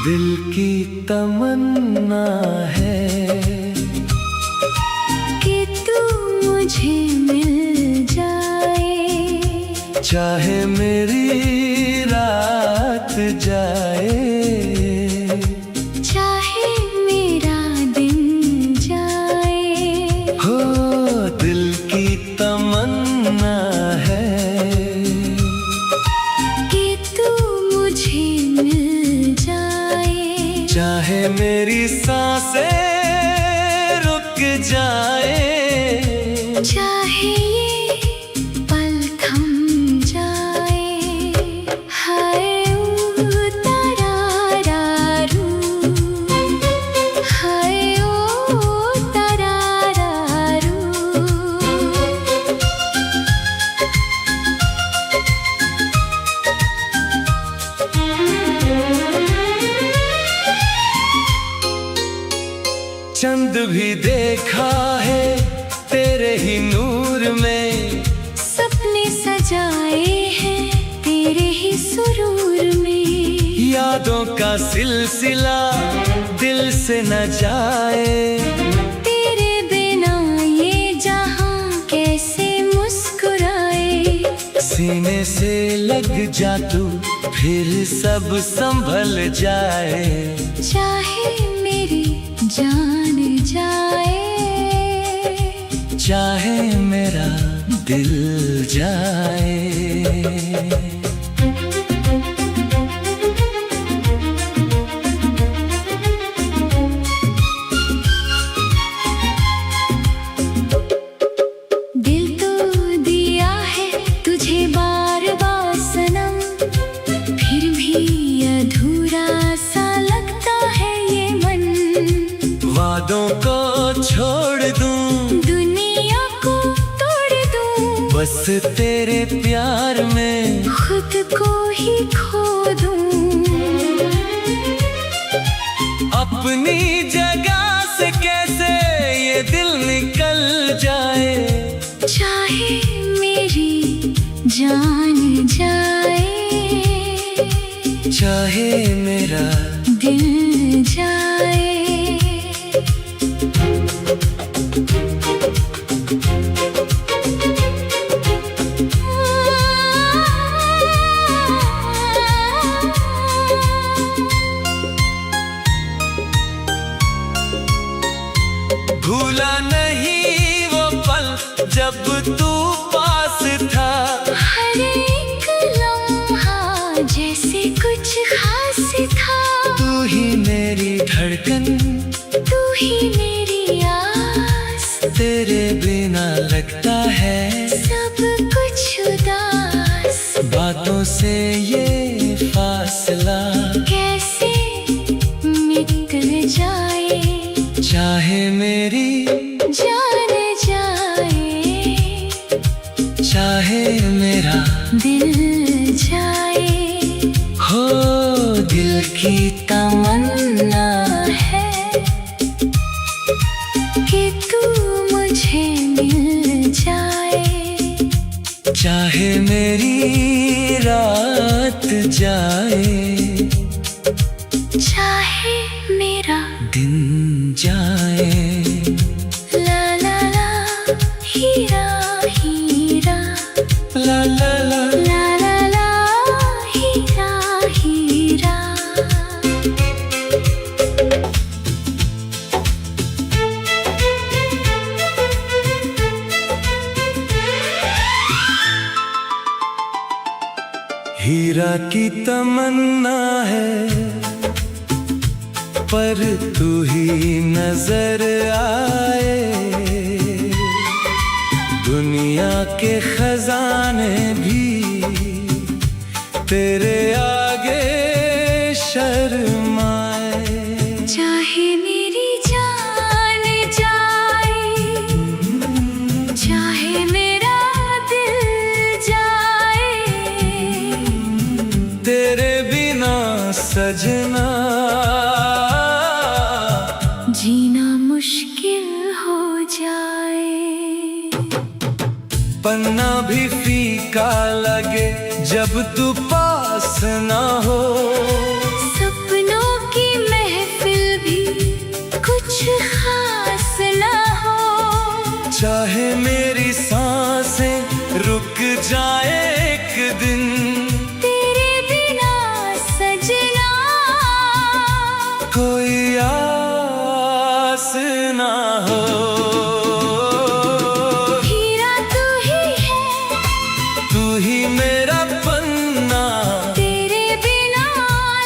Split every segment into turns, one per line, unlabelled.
दिल की तमन्ना है
कि तू मुझे मिल जाए,
चाहे मेरी रात जाए,
चाहे मेरा दिन जाए।
हो दिल की तमन्ना है
कि तू मुझे मिल जाए,
चाहे मेरी सांसें रुक जाए,
चाहे ये पल थम जाए। हाय ओ तरारारू, हाय ओ तरारारू।
चंद भी देखा है तेरे ही नूर में,
सपने सजाए हैं तेरे ही सुरूर में।
यादों का सिलसिला दिल से न जाए,
तेरे बिना ये जहां कैसे मुस्कुराए।
सीने से लग जा तू फिर सब संभल जाए,
चाहे मेरी जान जाए,
चाहे मेरा दिल जाए।
दिल तो दिया है तुझे बार बार सनम, फिर भी अधूरा सा लगता है ये मन।
वादों को छोड़ दूं,
दुनिया को तोड़ दूं,
बस तेरे प्यार में
खुद को ही खो दूं।
अपनी जगह से कैसे ये दिल निकल जाए,
चाहे मेरी जान जाए,
चाहे मेरा
दिल जाए।
भूला नहीं वो पल जब तू पास था,
हर एक लम्हा जैसे कुछ खास था।
तू ही मेरी धड़कन,
तू ही मेरी आस,
तेरे बिना लगता है
सब कुछ उदास।
बातों से ये फासला
कैसे मिट जाए,
चाहे मेरी
जान जाए,
चाहे मेरा
दिल जाए।
हो दिल की तमन्ना
है कि तू मुझे मिल जाए,
चाहे मेरी रात जाए,
चाहे मेरा
दिन जाए।
ला ला ला हीरा हीरा,
ला ला ला
ला ला ला हीरा हीरा।
हीरा की तमन्ना है पर तू ही नजर आए, दुनिया के खजाने भी तेरे आगे शर्माए।
चाहे मेरी जान जाए, चाहे मेरा दिल जाए,
तेरे बिना सजना
जीना मुश्किल हो जाए।
पन्ना भी फीका लगे जब तू पास ना हो,
सपनों की
दिन
तेरे बिना सजना
कोई आस ना हो।
हीरा तू ही है,
तू ही मेरा पन्ना,
तेरे बिना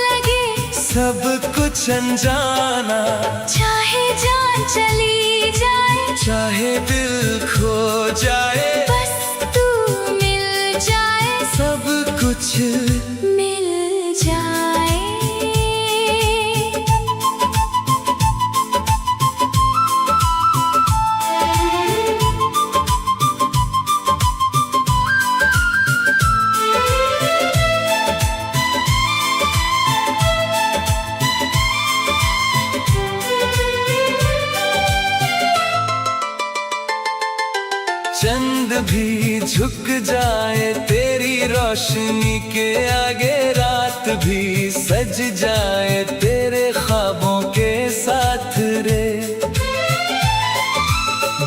लगे
सब कुछ अनजाना।
चाहे जान चली जाए,
चाहे दिल खो जाए,
बस तू मिल जाए,
सब कुछ
मिल जाए।
चंद भी झुक जाए तेरी रोशनी के आगे, रात भी सज जाए तेरे ख्वाबों के साथ रे।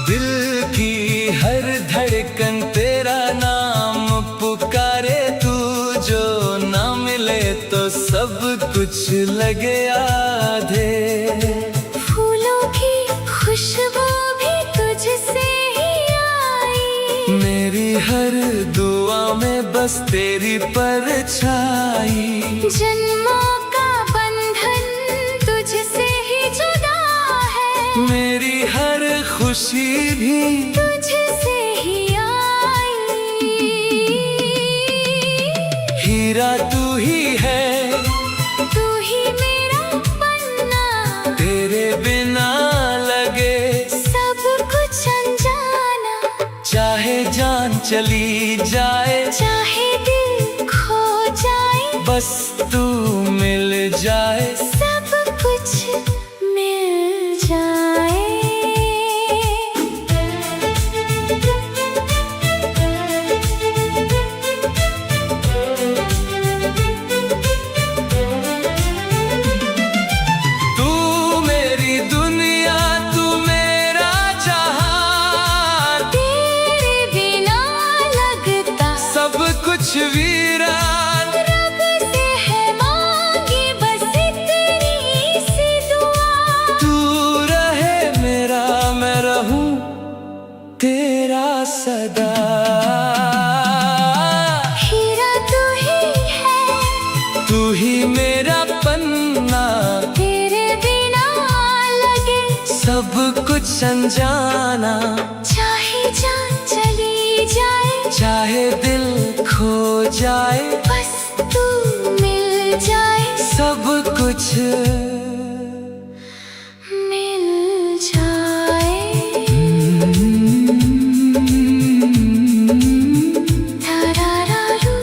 दिल की हर धड़कन तेरा नाम पुकारे, तू जो ना मिले तो सब कुछ लगे आधे।
फूलों की खुशबू भी तुझसे ही आई,
मेरी हर दुआ में बस तेरी परछाई।
जन्मों का बंधन तुझसे ही जुड़ा है,
मेरी हर खुशी भी
तुझसे ही आई।
हीरा तू ही है,
तू ही मेरा पन्ना,
तेरे बिना लगे
सब कुछ अनजाना।
चाहे जान चली जाए,
चाहे दिल खो जाए,
बस तू मिल जाए,
सब कुछ मिल जाए।
तू मेरी दुनिया, तू मेरा जहां,
तेरे बिना लगता
सब कुछ वीरान।
रब से है मांगी बस इतनी सी दुआ,
तू रहे मेरा, मैं रहूं तेरा सदा।
हीरा तू ही है,
तू ही मेरा पन्ना,
तेरे बिना लगे
सब कुछ अनजाना।
चाहे जान चली जाए,
चाहे दिल खो जाए,
बस तू मिल जाए,
सब कुछ
मिल जाए। तारारारू,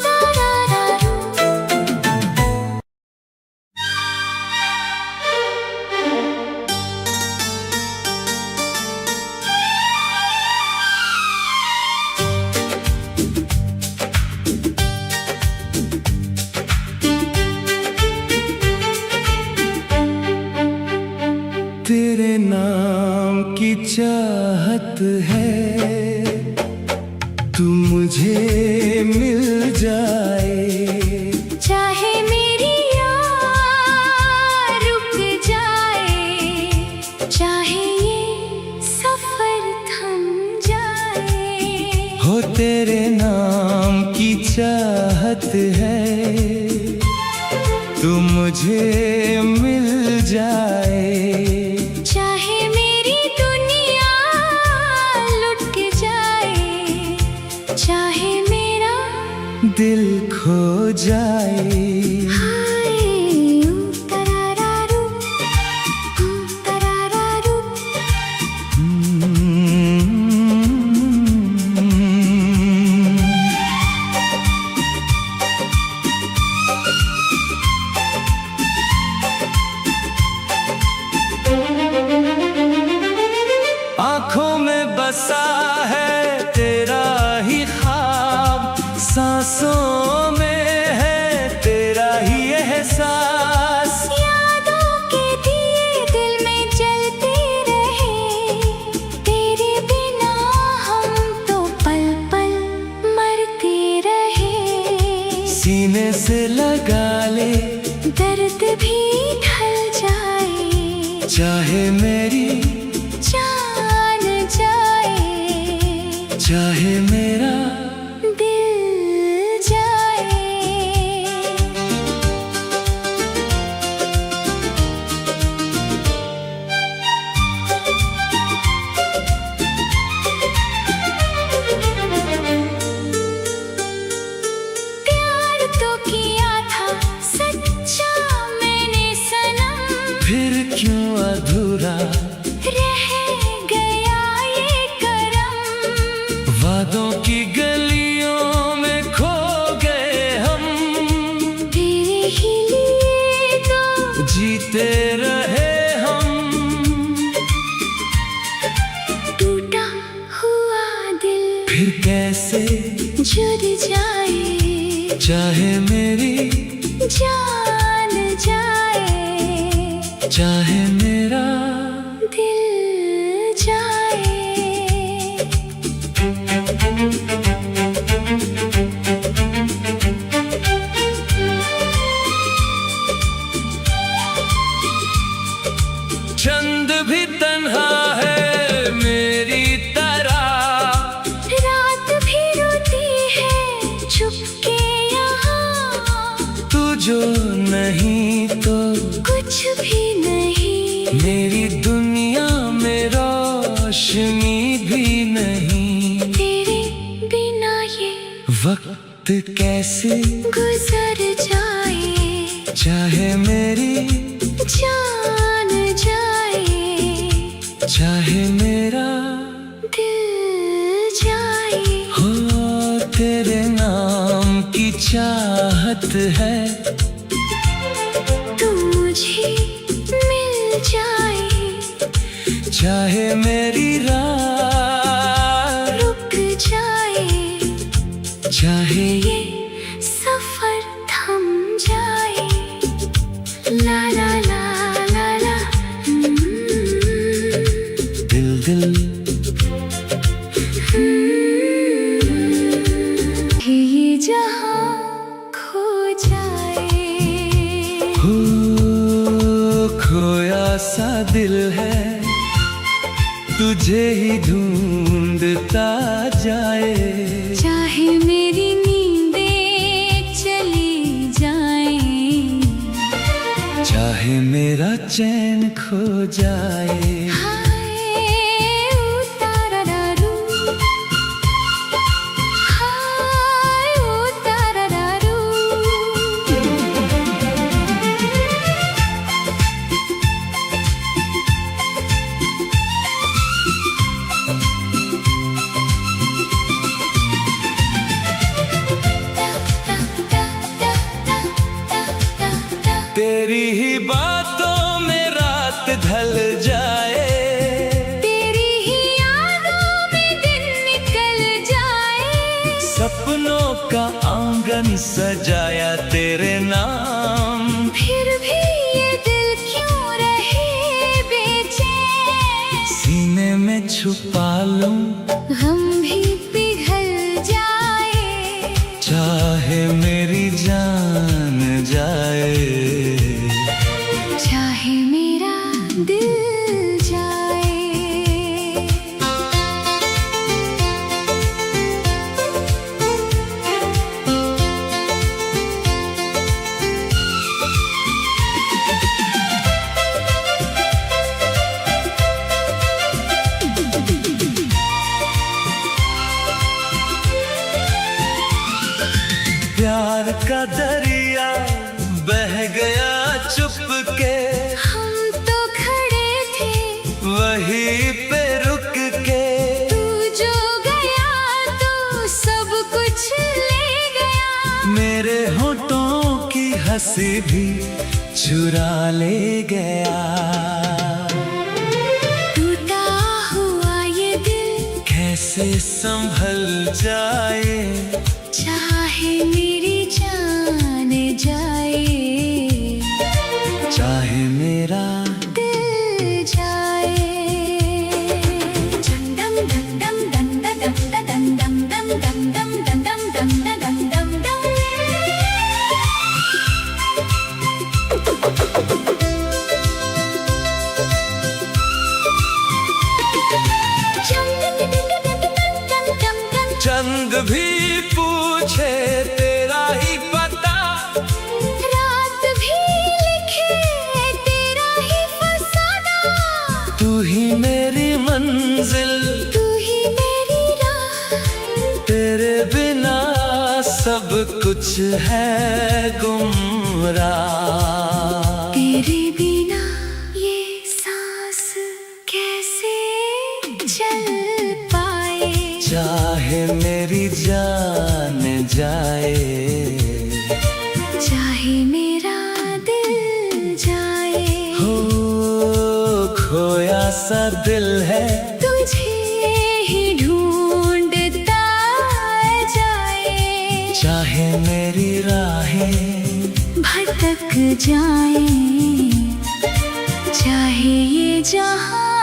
तारारारू।
तेरे नाम की चाहत है, तू मुझे मिल जाए।
चाहे मेरी यार रुक जाए, चाहे ये सफर थम जाए,
हो तेरे नाम की चाहत है, तू मुझे मिल जाए।
चाहे मेरी दुनिया लुट जाए, चाहे मेरा
दिल खो जाए।
हाय तरारारू, तरारारू।
आँखों में बसा है तेरा ही ख्वाब, सांसों में है तेरा ही एहसास।
यादों के दिए दिल में जलते रहे, तेरे बिना हम तो पल पल मरते
सीने से लगा ले,
दर्द भी ढल जाए,
चाहे मेरी
जान जाए,
चाहे मेरा
दिल जाए। प्यार तो किया था सच्चा मैंने सनम,
फिर क्यों अधूरा
रह गया ये करम।
वादों की गलियों में खो गए हम,
तेरे ही लिए तो
जीते रहे हम।
टूटा हुआ दिल
फिर कैसे
जुड़ जाए,
चाहे मेरी
जान जाए,
चाहे मेरा
दिल जाए।
चंद भी तन्हा है मेरी तरह,
रात भी रोती है चुपके यहाँ,
तू जो नहीं तो
कुछ भी नहीं,
मेरी दुनिया में रोशनी भी नहीं।
तेरे बिना ये
वक्त कैसे
गुजर जाए,
चाहे मेरी
जान जाए,
चाहे मेरा
दिल जाए।
हो तेरे नाम की चाहत है,
तू मुझे मिल जाए,
चाहे मेरी राह
रुक जाए,
चाहे
ये सफर थम जाए। ला ला ला ला ला,
दिल दिल
ये जहां खो जाए।
हो खोया सा दिल है, तुझे ही ढूंढता जाए,
चाहे मेरी नींदें चली जाएं,
चाहे मेरा चैन खो जाए।
हाय उतारारू, हाय उतारारू।
तेरी ही बातों में रात ढल जाए,
तेरी ही यादों में दिन निकल जाए,
सपनों का आंगन सजाया तेरे नाम,
फिर भी ये दिल क्यों रहे बेचैन।
सीने में छुपा लूं
हम भी पिघल जाए,
चाहे मेरी जान जाए,
चाहे मेरा दिल जाए।
प्यार का दरिया बह गया चुपके,
हम तो खड़े थे
वहीं पे रुक के,
तू जो गया तो सब कुछ ले गया,
मेरे होठों की हंसी भी चुरा ले गया।
टूटा हुआ ये दिल
कैसे संभल जाए,
चाहे मेरी जान जाए,
चाहे मेरा
दिल जाए। डम डम डम डम डम डम डम डम डम डम डम डम डम डम डम डम डम।
सब कुछ है गुमराह।
तेरे बिना ये सांस कैसे चल पाए।
चाहे मेरी जान जाए,
चाहे मेरा दिल जाए।
हो खोया सा दिल है,
तुझे ही ढूंढता जाए।
चाहे मेरी राहें
भटक जाए, चाहे ये जहां